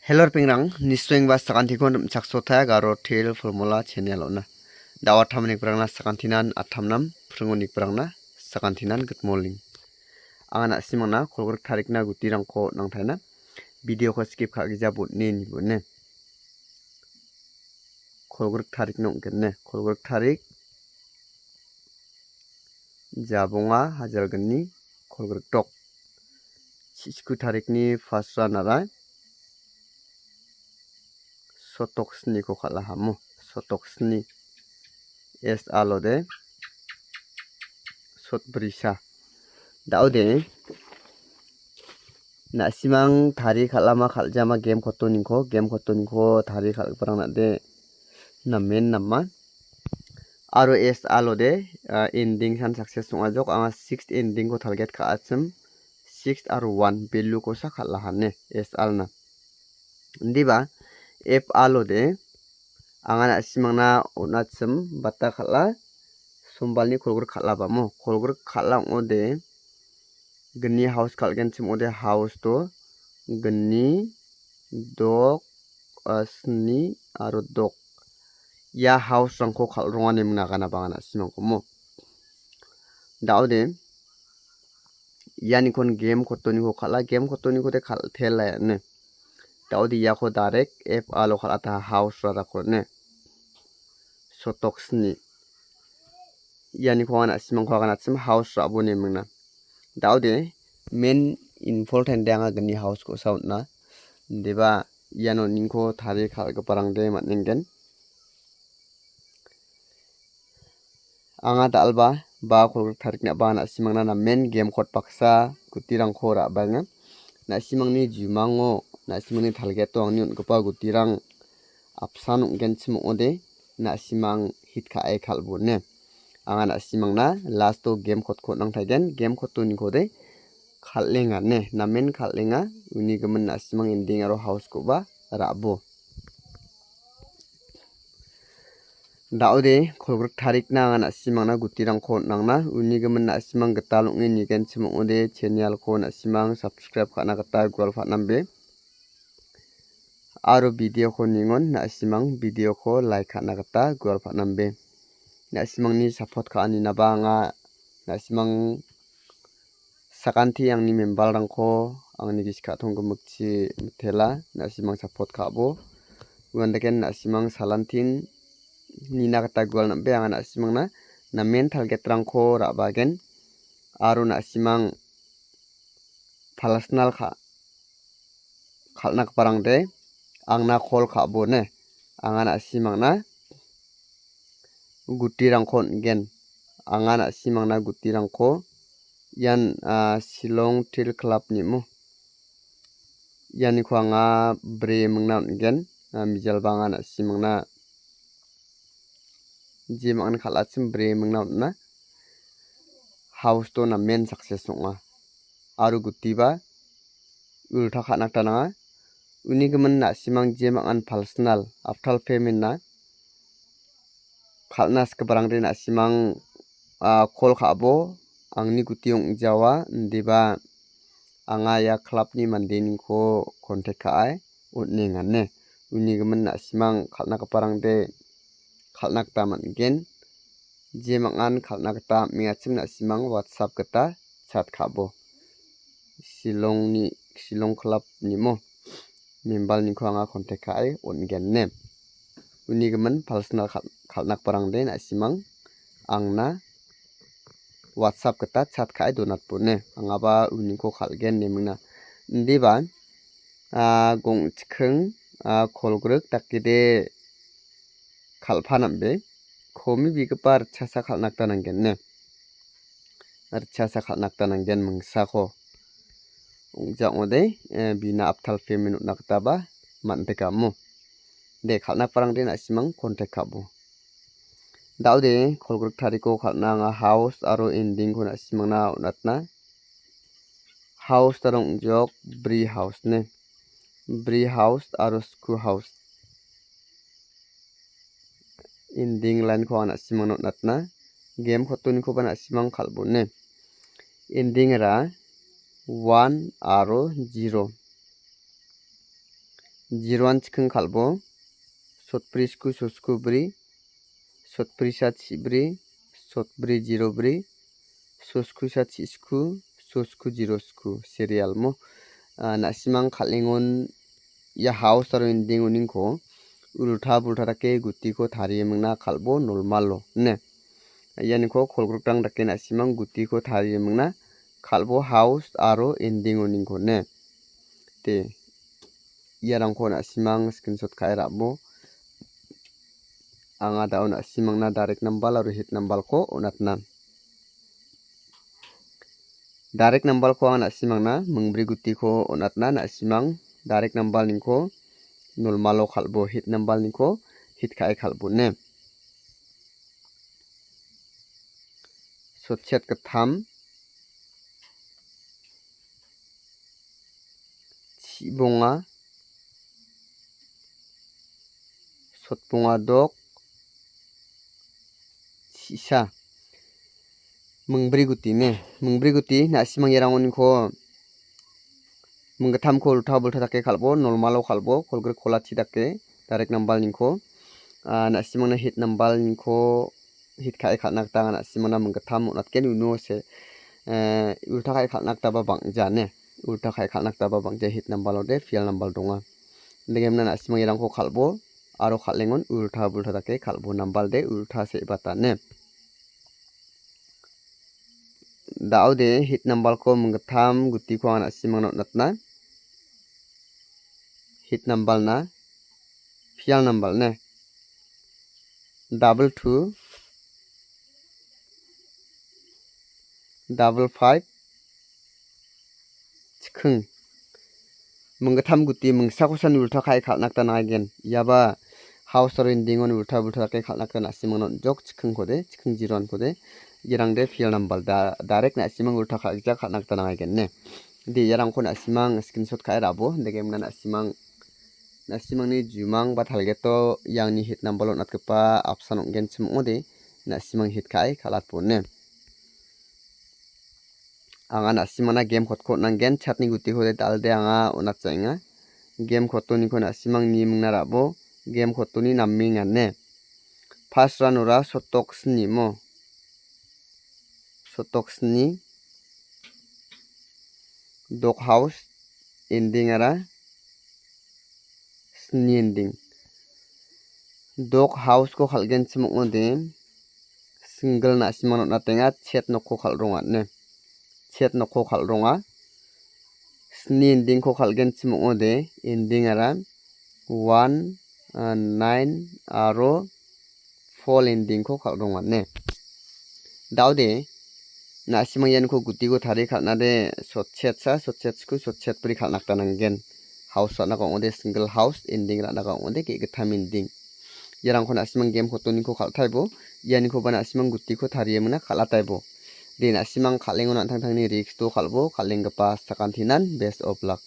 Hello pingrang niswing ba sakanti kon chaksotha garo tel formula channel ona dawat thamnik prangna sakantinan athamnam prungonik prangna sakantinan good morning angana simangna kolgor tarikna gutirangko nangthaina video ko skip khagija butne ni bune kolgor tarik nongkenne kolgor tarik jabonga hajalgani kolgor tok sisku tarikni fasra nara sotoksni ko kalahamu sotoksni es alode sotbrisa daude na simang thari khalama khaljama game khotoningko thari khalprang na de namen namma aro es alode ending san success sungajok anga 6th ending ko target ka achim 6 aro 1 value ko sa khalahane es alna ndiba F alode angana simangna onachim bata khala sombalni kolgor khala bamo kolgor khala ode gni house khalgen chim ode house to gni dok asni aro dok ya house rangko khalrongane mnagana bangana simangko mo daude yani kon game khotoni ko khala game khotoni ko de khal thela ne Daudi yako direct F alo khalata house rada korne sotoksni yani ko ana simang ko ana sim house rabone mingna Daudi main important danga gni house ko sound na deba yano ningko thari khal ko parangde matningen anga dalba ba khol tharikna ba na simangna na main game khot paksa kutirang khora banga na simangni jumango na simangni thalgeto angni ungpa gutirang apsan ungen chim ode na simang hit kha ai khalbone anga na simangna last to game khot khot nang thagen game khot tuni khode khallenga ne na men khallenga uni gemen na simang ending aro house ko ba rabo daude kholgor tarik na anga na simangna gutirang khot nangna uni gemen na simang getal ungni nigen chim ode channel ko na simang subscribe khana gata gol phatnambe aro video ko ningon na simang video ko like khana gata gol phatnambe na simang ni support kha ani na banga na simang sakanti angni member rangko angni giska thong gumukchi mthela na simang support kha bo wandeken na simang salantin nina gata gol nambe anga na simang na main target rangko rabagen aro na simang personal khalnak parangde angna call khabo ne angana simangna gutirangko gen angana simangna gutirangko yan Shillong Til Club ni mo yani ko anga bre mungna gen mijal bangana simangna jimang khalachim bre mungna na house to na main success songa aru gutiba ultha khanak tana uni gemen na simang jemang personal aftal payment na khalnas ke barang de na simang call khabo angni gutiong jawa ndiba anga ya club ni mandeni ko contact khai utningane uni gemen na simang khalna ke barang de khalnak taman gen jemangan khalnak ta miachim na simang whatsapp kata chat khabo Shillong Club ni mo membal ni ko anga contact khai ungen ne uni gemen personal khalnak parang de na simang angna whatsapp kata chat khai donat pune angaba uni ko khalgen ne mingna ndiba gong chikheng kholgruk takide khalphanambe khomi bigapar chasa khalnak tanangen ne chasa khalnak tanangen mungsa ko ungjaode bina aptal payment naktaba mante kamu de khalnak parang de na simang contact khabo daude kholgor thariko khalna nga house aro ending ko na simangna unatna house tarong jok bri house ne bri house aro school house ending line ko na simang unatna game khotoni ko bana simang khalbo ne ending ra 1 aro 0 jiroan chikhung khalbo sotbri sku sosku bri sotbri sa chibri sotbri jiro bri sosku sa chisku sosku jiro sku serial mo nasimang khalingon ya house aro ending uningko ultha bultha dake guti ko thariye mungna khalbo normal ne yani ko kholgrukdang dake nasimang guti ko thariye mungna khalbo house aro ending uningko ne te yarangko nasimang screenshot khai rabo anga daun nasimangna direct number aro hit number ko onatna direct number ko anga nasimangna mungbri guti ko onatna nasimang direct number ningko normal khalbo hit number ningko hit khai khalbo ne sotchet katham chibonga sotbonga dok chisa mungbri guti ne mungbri guti nasimang yarangoningko munggatham ko ultha bultha dake khalbo normal khalbo kolgre kholachi dake direct number ningko nasimangna hit number ningko hit khai khalnak ta nasimangna munggatham onatken uno se ultha khai khalnak ta ba bangja ne ultha khai khalnak ta ba bangja hit number ode fial number donga degemna nasimang yarangko khalbo aro khalengon ultha bultha dake khalbo number de ultha se bata ne daude hit number ko munggatham guti ko nasimang natna hit number na fial number ne 22 55 chikhung munggatham guti mungsa kosan ultha khai khalnak ta nagen yaba house aro ending on ultha bultha dake khalnak ta nasimang jok chikhung kode chikhung jiron kode yarangde fial number direct nasimang ultha khalja khalnak ta nagen ne de yarangko nasimang screenshot khai rabo degemna nasimang ni jumang ba thalgeto yangni hit number lot natkepa option ongen chimode nasimang hit khai khalat ponne anga nasimana game khotko nangen chatni guti hode dalde anga onatsainga game khotoni ko nasimang ni mungna rabo game khotoni namming anne first run ora sotok sni mo sotok sni dog house ending ara sni ending dog house ko khalgen chimode single nasimang natenga chat nokko khalronga ne chat nokko khalronga sni ending ko khalgen chimode ending ara 1 9 aro 4 ending ko khalronga ne daude nasimang yan ko guti ko thari khalna de sotchet sku sotchet pri khalnak tanangen house na ko ode single house ending ra na ko ode ke gatham ending yarang ko nasimang game khotoni ko khalthaibo yani ko bana nasimang guti ko thariye muna khalataibo de nasimang khalengon antang thangni risk to khalbo khalengpa sakantinan best of luck